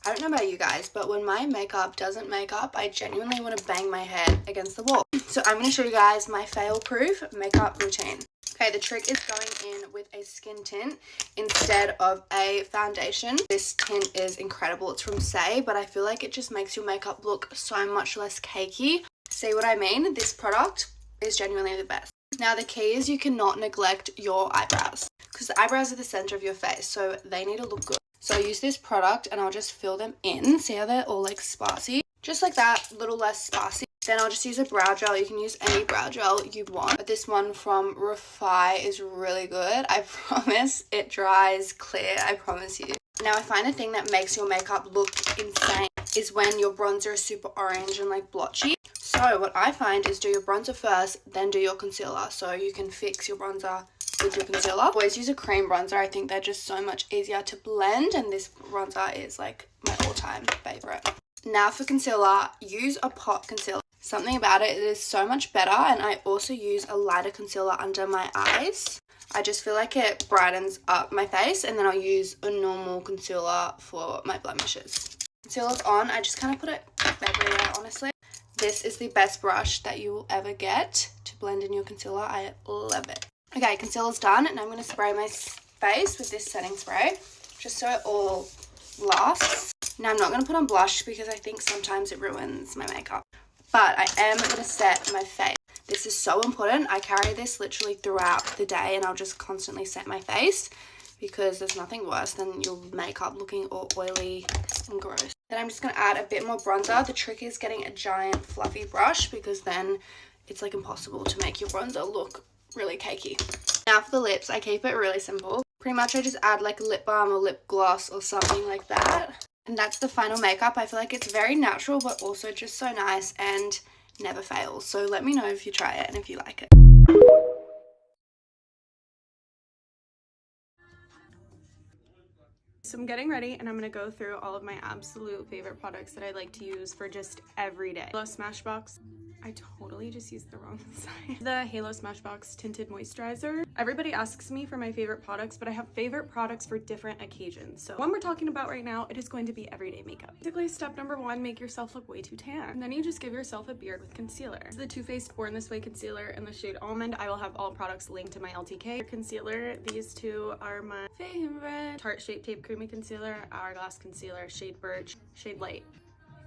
I don't know about you guys, but when my makeup doesn't make up, I genuinely want to bang my head against the wall. So I'm going to show you guys my fail-proof makeup routine. Okay, the trick is going in with a skin tint instead of a foundation. This tint is incredible. It's from Say, but I feel like it just makes your makeup look so much less cakey. See what I mean? This product is genuinely the best. Now, the key is you cannot neglect your eyebrows because the eyebrows are the center of your face, so they need to look good. So I use this product and I'll just fill them in. See how they're all like sparsy? Just like that, a little less sparsy. Then I'll just use a brow gel. You can use any brow gel you want. But this one from Refi is really good. I promise it dries clear. I promise you. Now, I find the thing that makes your makeup look insane is when your bronzer is super orange and like blotchy. So what I find is do your bronzer first, then do your concealer. So you can fix your bronzer with your concealer. Always use a cream bronzer. I think they're just so much easier to blend, and this bronzer is like my all-time favorite. Now for concealer, use a pot concealer. Something about it is so much better, and I also use a lighter concealer under my eyes. I just feel like it brightens up my face, and then I'll use a normal concealer for my blemishes. Concealer's on. I just kind of put it everywhere, honestly. This is the best brush that you will ever get to blend in your concealer. I love it. Okay, concealer's done, and I'm going to spray my face with this setting spray just so it all lasts. Now, I'm not going to put on blush because I think sometimes it ruins my makeup, but I am going to set my face. This is so important. I carry this literally throughout the day, and I'll just constantly set my face because there's nothing worse than your makeup looking all oily and gross. Then I'm just going to add a bit more bronzer. The trick is getting a giant fluffy brush because then it's like impossible to make your bronzer look really cakey. Now for the lips, I keep it really simple. Pretty much I just add like a lip balm or lip gloss or something like that. And that's the final makeup. I feel like it's very natural but also just so nice and never fails. So let me know if you try it and if you like it. So I'm getting ready and I'm going to go through all of my absolute favorite products that I like to use for just every day. Halo Smashbox. I totally just used the wrong side. The Halo Smashbox Tinted Moisturizer. Everybody asks me for my favorite products, but I have favorite products for different occasions. So one we're talking about right now, it is going to be everyday makeup. Basically, step number one, make yourself look way too tan. And then you just give yourself a beard with concealer. This is the Too Faced Born This Way concealer in the shade Almond. I will have all products linked to my LTK. Concealer, these two are my favorite. Tarte Shape Tape Creamy Concealer, Hourglass Concealer, shade Birch, shade Light.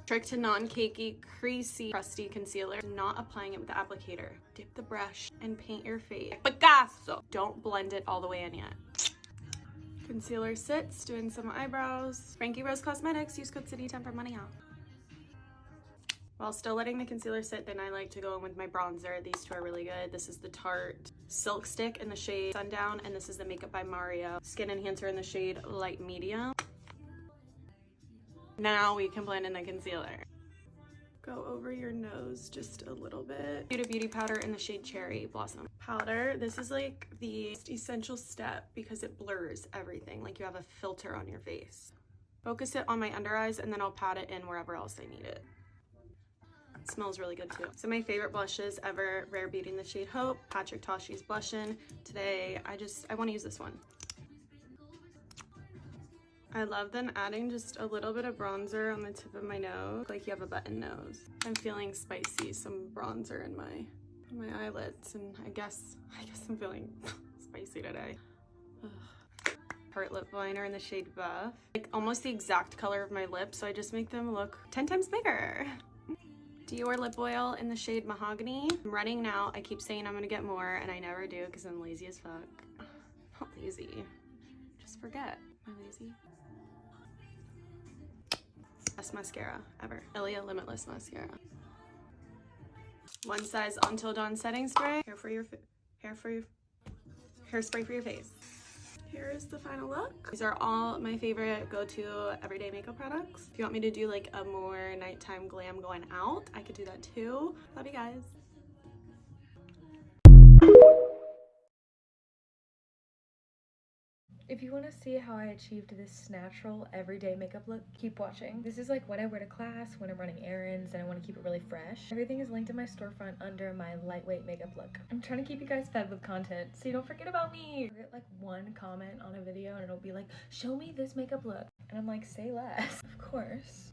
Trick to non-cakey, creasy, crusty concealer. Not applying it with the applicator. Dip the brush and paint your face. Picasso! Don't blend it all the way in yet. Concealer sits, doing some eyebrows. Frankie Rose Cosmetics, use code CITY10 for money off. While still letting the concealer sit, then I like to go in with my bronzer. These two are really good. This is the Tarte Silk Stick in the shade Sundown, and this is the Makeup by Mario Skin Enhancer in the shade Light Medium. Now we can blend in the concealer. Go over your nose just a little bit. Beauty powder in the shade Cherry Blossom. Powder, this is like the essential step because it blurs everything, like you have a filter on your face. Focus it on my under eyes and then I'll pat it in wherever else I need it. It smells really good too. So my favorite blushes ever, Rare Beauty in the shade Hope, Patrick Toshi's Blushin'. Today, I want to use this one. I love then adding just a little bit of bronzer on the tip of my nose, like you have a button nose. I'm feeling spicy, some bronzer in my eyelids, and I guess I'm feeling spicy today. Ugh. Tarte lip liner in the shade Buff. Like almost the exact color of my lips, so I just make them look 10 times bigger. Dior lip oil in the shade Mahogany. I'm running now. I keep saying I'm gonna get more, and I never do because I'm lazy as fuck. Not lazy, just forget. I'm lazy. Best mascara ever. Ilia Limitless mascara. One size Until Dawn setting spray. Hairspray for your face. Here is the final look. These are all my favorite go-to everyday makeup products. If you want me to do like a more nighttime glam going out, I could do that too. Love you guys. If you want to see how I achieved this natural everyday makeup look, keep watching. This is like what I wear to class, when I'm running errands, and I want to keep it really fresh. Everything is linked in my storefront under my lightweight makeup look. I'm trying to keep you guys fed with content, so you don't forget about me. I get like one comment on a video and it'll be like, show me this makeup look. And I'm like, say less. Of course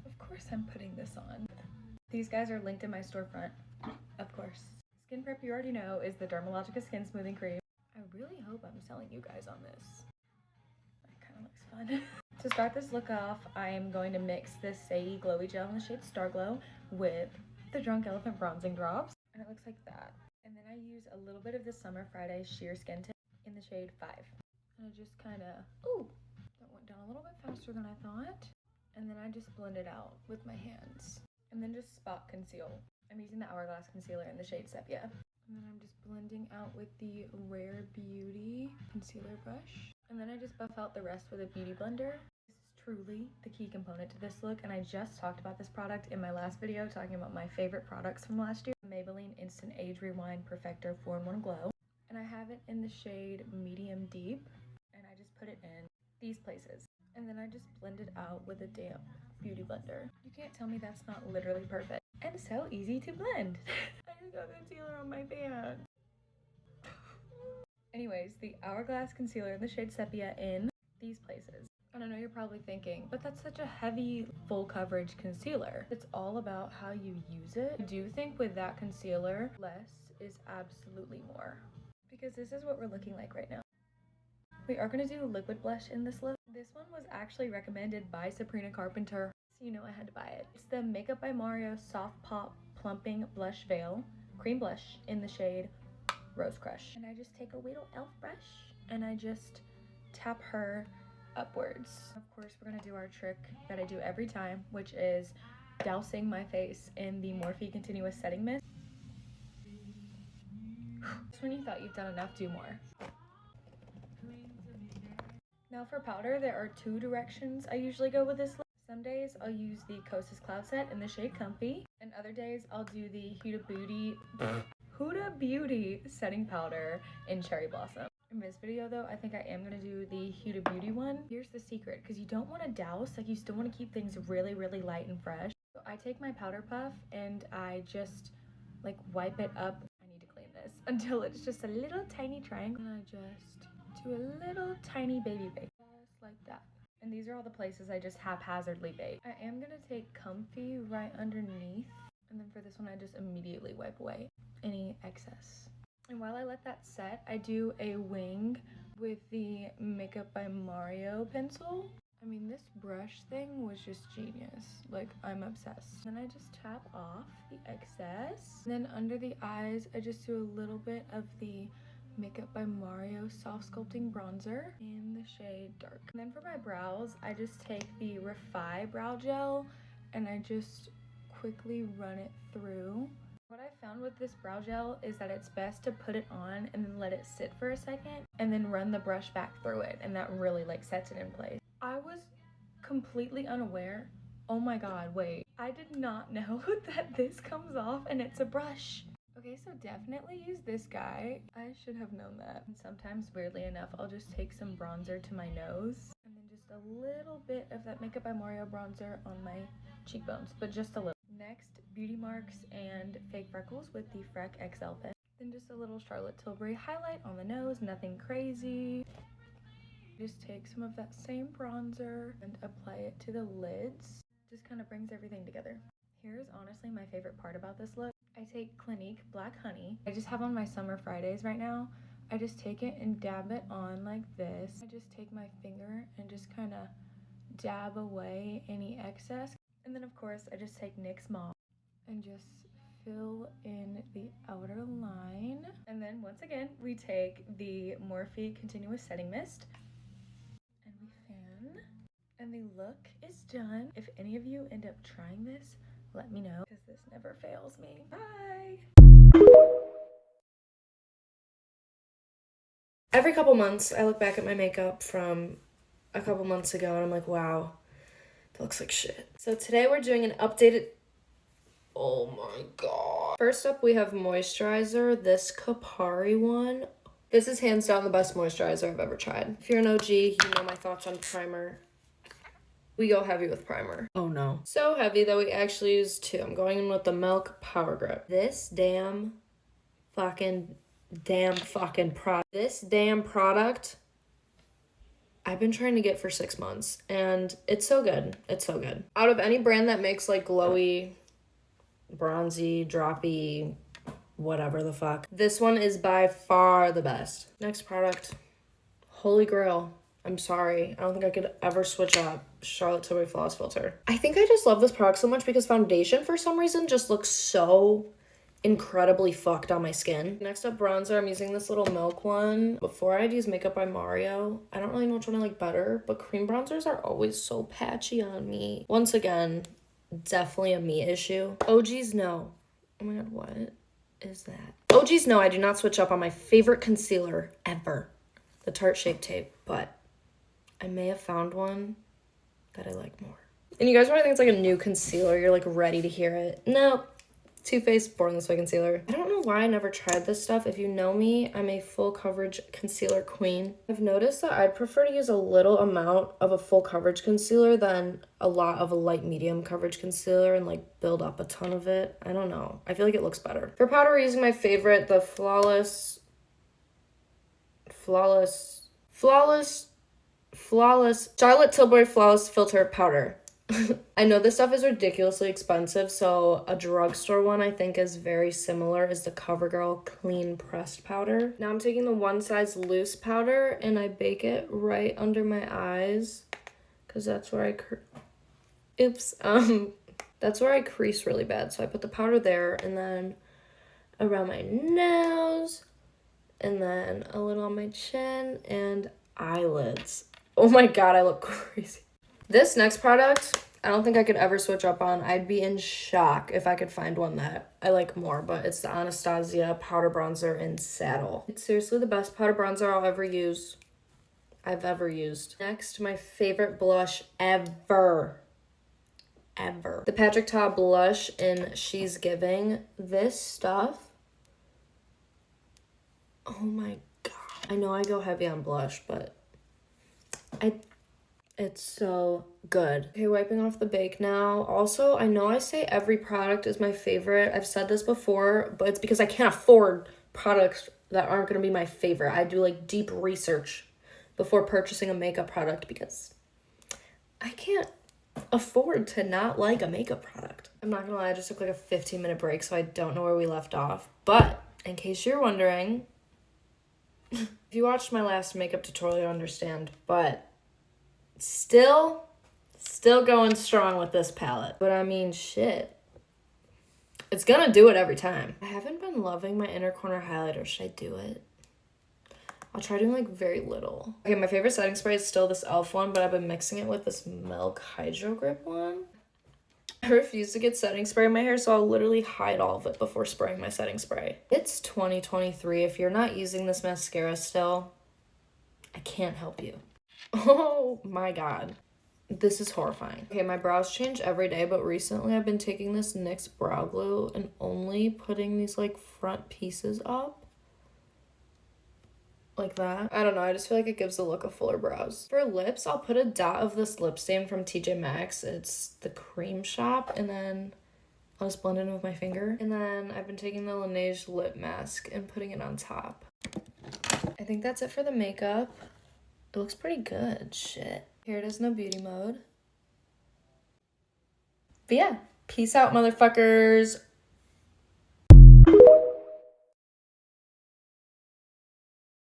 I'm putting this on. These guys are linked in my storefront, of course. Skin Prep, you already know, is the Dermalogica Skin Smoothing Cream. I really hope I'm selling you guys on this. That kind of looks fun. To start this look off, I am going to mix this Sadie Glowy Gel in the shade Star Glow with the Drunk Elephant Bronzing Drops. And it looks like that. And then I use a little bit of the Summer Friday Sheer Skin Tint in the shade 5. And I just kind of, ooh, that went down a little bit faster than I thought. And then I just blend it out with my hands. And then just spot conceal. I'm using the Hourglass Concealer in the shade Sepia. And then I'm just blending out with the Rare Beauty concealer brush. And then I just buff out the rest with a beauty blender. This is truly the key component to this look, and I just talked about this product in my last video talking about my favorite products from last year. Maybelline Instant Age Rewind Perfector 4-in-1 Glow. And I have it in the shade Medium Deep, and I just put it in these places. And then I just blend it out with a damp beauty blender. You can't tell me that's not literally perfect. And so easy to blend. I just got concealer on my pan. Anyways, the Hourglass Concealer in the shade Sepia in these places. And I know you're probably thinking, but that's such a heavy, full coverage concealer. It's all about how you use it. I do think with that concealer, less is absolutely more. Because this is what we're looking like right now. We are going to do liquid blush in this look. This one was actually recommended by Sabrina Carpenter, so you know I had to buy it. It's the Makeup by Mario Soft Pop Plumping Blush Veil Cream Blush in the shade Rose Crush. And I just take a little e.l.f. brush and I just tap her upwards. Of course, we're going to do our trick that I do every time, which is dousing my face in the Morphe Continuous Setting Mist. Just when you thought you've done enough, do more. Now for powder, there are 2 directions I usually go with this look. Some days I'll use the Kosas Cloud Set in the shade Comfy, and other days I'll do the Huda Beauty setting powder in Cherry Blossom. In this video though, I think I am going to do the Huda Beauty one. Here's the secret, because you don't want to douse, like you still want to keep things really, really light and fresh. So I take my powder puff and I just like wipe it up. I need to clean this until it's just a little tiny triangle, and I just do a little tiny baby bake, just like that. And these are all the places I just haphazardly bake. I am gonna take Comfy right underneath, and then for this one I just immediately wipe away any excess. And while I let that set, I do a wing with the Makeup by Mario pencil. I mean, this brush thing was just genius. Like, I'm obsessed. Then I just tap off the excess. And then under the eyes, I just do a little bit of the Makeup by Mario Soft Sculpting Bronzer in the shade Dark. And then for my brows, I just take the Refi Brow Gel and I just quickly run it through. What I found with this brow gel is that it's best to put it on and then let it sit for a second and then run the brush back through it, and that really like sets it in place. I was completely unaware. Oh my god, wait. I did not know that this comes off and it's a brush. Okay, so definitely use this guy. I should have known that. And sometimes, weirdly enough, I'll just take some bronzer to my nose and then just a little bit of that Makeup by Mario bronzer on my cheekbones, but just a little. Next, beauty marks and fake freckles with the Freck XL pen. Then just a little Charlotte Tilbury highlight on the nose, nothing crazy. Just take some of that same bronzer and apply it to the lids. Just kind of brings everything together. Here's honestly my favorite part about this look. I take Clinique Black Honey. I just have on my Summer Fridays right now. I just take it and dab it on like this. I just take my finger and just kind of dab away any excess. And then of course I just take NYX Mauve and just fill in the outer line. And then once again, we take the Morphe Continuous Setting Mist and we fan. And the look is done. If any of you end up trying this, let me know, because this never fails me. Bye! Every couple months, I look back at my makeup from a couple months ago and I'm like, wow, that looks like shit. So today we're doing an updated... Oh my god. First up, we have moisturizer, this Kapari one. This is hands down the best moisturizer I've ever tried. If you're an OG, you know my thoughts on primer. We go heavy with primer. Oh no. So heavy that we actually use 2. I'm going in with the Milk Power Grip. This damn fucking product. This damn product I've been trying to get for 6 months, and it's so good. It's so good. Out of any brand that makes like glowy, bronzy, droppy, whatever the fuck, this one is by far the best. Next product, Holy Grail. I'm sorry, I don't think I could ever switch up Charlotte Tilbury Flawless Filter. I think I just love this product so much because foundation for some reason just looks so incredibly fucked on my skin. Next up, bronzer. I'm using this little milk one. Before I'd use Makeup by Mario. I don't really know which one I like better, but cream bronzers are always so patchy on me. Once again, definitely a me issue. OGs, no. Oh my god, what is that? OGs, no, I do not switch up on my favorite concealer ever. The Tarte Shape Tape, but I may have found one that I like more. And you guys probably think it's like a new concealer. You're like ready to hear it. Nope. Too Faced Born This Way concealer. I don't know why I never tried this stuff. If you know me, I'm a full coverage concealer queen. I've noticed that I'd prefer to use a little amount of a full coverage concealer than a lot of a light medium coverage concealer and like build up a ton of it. I don't know. I feel like it looks better. For powder, we're using my favorite, the Flawless Charlotte Tilbury Flawless Filter Powder. I know this stuff is ridiculously expensive, so a drugstore one I think is very similar is the CoverGirl Clean Pressed Powder. Now I'm taking the one size loose powder and I bake it right under my eyes because that's where that's where I crease really bad. So I put the powder there and then around my nose and then a little on my chin and eyelids. Oh my god, I look crazy. This next product, I don't think I could ever switch up on. I'd be in shock if I could find one that I like more, but it's the Anastasia Powder Bronzer in Saddle. It's seriously the best powder bronzer I've ever used. Next, my favorite blush ever. The Patrick Ta blush in She's Giving. This stuff, oh my god. I know I go heavy on blush, but it's so good. Okay, wiping off the bake now. Also, I know I say every product is my favorite. I've said this before, but it's because I can't afford products that aren't going to be my favorite. I do like deep research before purchasing a makeup product because I can't afford to not like a makeup product. I'm not gonna lie, I just took like a 15-minute break, so I don't know where we left off. But in case you're wondering, if you watched my last makeup tutorial, you understand, but still going strong with this palette. But I mean, shit. It's gonna do it every time. I haven't been loving my inner corner highlighter. Should I do it? I'll try doing like very little. Okay, my favorite setting spray is still this e.l.f. one, but I've been mixing it with this Milk Hydro Grip one. I refuse to get setting spray in my hair, so I'll literally hide all of it before spraying my setting spray. It's 2023. If you're not using this mascara still, I can't help you. Oh my god. This is horrifying. Okay, my brows change every day, but recently I've been taking this NYX brow glue and only putting these like front pieces up. Like that. I don't know, I just feel like it gives the look of fuller brows. For lips, I'll put a dot of this lip stain from TJ Maxx. It's the Cream Shop, and then I'll just blend it in with my finger. And then I've been taking the Laneige lip mask and putting it on top. I think that's it for the makeup. It looks pretty good, shit. Here it is, no beauty mode. But yeah, peace out, motherfuckers.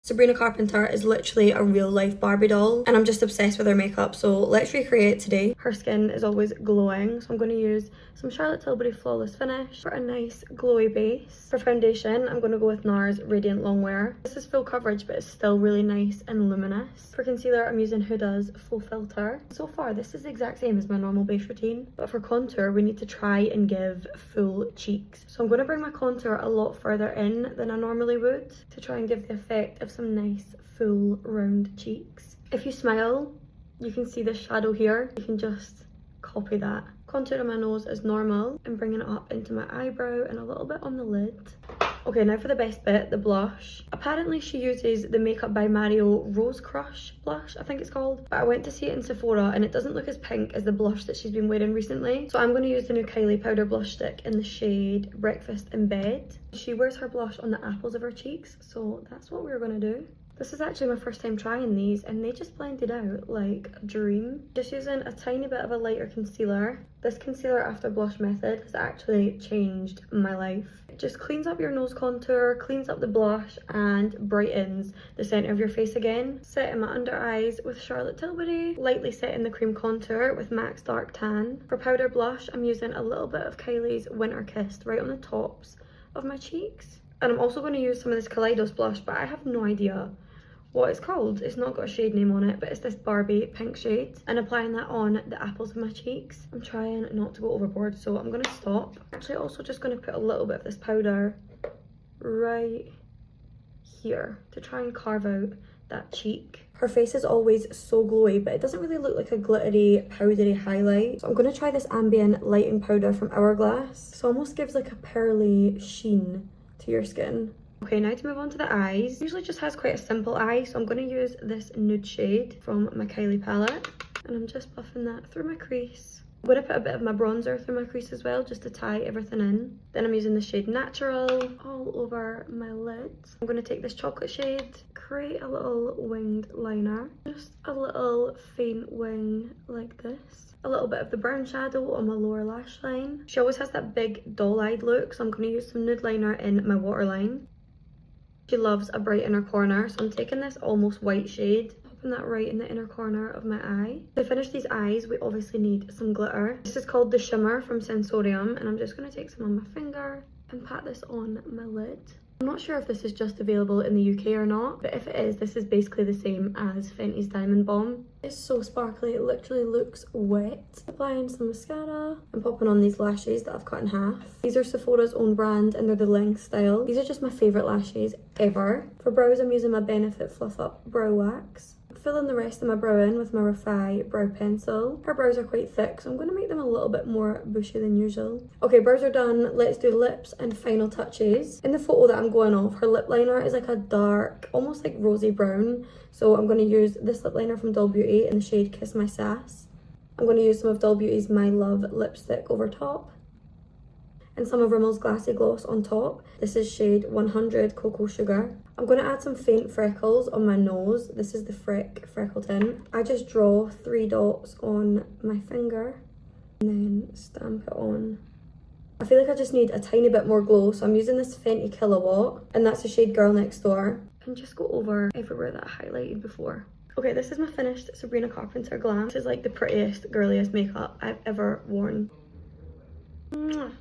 Sabrina Carpenter is literally a real life Barbie doll and I'm just obsessed with her makeup, so let's recreate it today. Her skin is always glowing, so I'm going to use some Charlotte Tilbury Flawless Finish for a nice glowy base. For foundation, I'm going to go with NARS Radiant Longwear. This is full coverage but it's still really nice and luminous. For concealer, I'm using Huda's Full Filter. So far, this is the exact same as my normal base routine, but for contour, we need to try and give full cheeks. So I'm going to bring my contour a lot further in than I normally would to try and give the effect of some nice full round cheeks. If you smile, you can see the shadow here. You can just copy that. Contour on my nose is normal and bringing it up into my eyebrow and a little bit on the lid. Okay, now for the best bit, the blush. Apparently she uses the Makeup by Mario Rose Crush blush, I think it's called. But I went to see it in Sephora and it doesn't look as pink as the blush that she's been wearing recently. So I'm going to use the new Kylie Powder Blush Stick in the shade Breakfast in Bed. She wears her blush on the apples of her cheeks, so that's what we're going to do. This is actually my first time trying these and they just blended out like a dream. Just using a tiny bit of a lighter concealer. This concealer after blush method has actually changed my life. It just cleans up your nose contour, cleans up the blush and brightens the centre of your face again. Set in my under eyes with Charlotte Tilbury. Lightly set in the cream contour with MAC Dark Tan. For powder blush, I'm using a little bit of Kylie's Winter Kissed right on the tops of my cheeks. And I'm also going to use some of this Kaleidos blush, but I have no idea what it's called. It's not got a shade name on it, but it's this Barbie pink shade, and applying that on the apples of my cheeks. I'm trying not to go overboard, so I'm going to stop. Actually, also just going to put a little bit of this powder right here to try and carve out that cheek. Her face is always so glowy, but it doesn't really look like a glittery, powdery highlight. So I'm going to try this ambient lighting powder from Hourglass. So almost gives like a pearly sheen to your skin. Okay, now to move on to the eyes. Usually just has quite a simple eye, so I'm going to use this nude shade from my Kylie palette. And I'm just buffing that through my crease. I'm going to put a bit of my bronzer through my crease as well, just to tie everything in. Then I'm using the shade Natural all over my lids. I'm going to take this chocolate shade, create a little winged liner. Just a little faint wing like this. A little bit of the brown shadow on my lower lash line. She always has that big doll-eyed look, so I'm going to use some nude liner in my waterline. She loves a bright inner corner, so I'm taking this almost white shade, popping that right in the inner corner of my eye. To finish these eyes, we obviously need some glitter. This is called the Shimmer from Sensorium, and I'm just going to take some on my finger and pat this on my lid. I'm not sure if this is just available in the UK or not, but if it is, this is basically the same as Fenty's Diamond Bomb. It's so sparkly, it literally looks wet. Applying some mascara and popping on these lashes that I've cut in half. These are Sephora's own brand and they're the length style. These are just my favourite lashes ever. For brows, I'm using my Benefit Fluff Up Brow Wax. Filling the rest of my brow in with my Refy brow pencil. Her brows are quite thick, so I'm going to make them a little bit more bushy than usual. Okay, brows are done. Let's do lips and final touches. In the photo that I'm going off, her lip liner is like a dark, almost like rosy brown. So I'm going to use this lip liner from Doll Beauty in the shade Kiss My Sass. I'm going to use some of Doll Beauty's My Love lipstick over top. And some of Rimmel's Glassy Gloss on top. This is shade 100 Cocoa Sugar. I'm going to add some faint freckles on my nose. This is the Frick Freckle Tint. I just draw 3 dots on my finger and then stamp it on. I feel like I just need a tiny bit more glow, so I'm using this Fenty Kilowatt, and that's the shade Girl Next Door. And just go over everywhere that I highlighted before. Okay, this is my finished Sabrina Carpenter Glam. This is like the prettiest, girliest makeup I've ever worn. Mwah.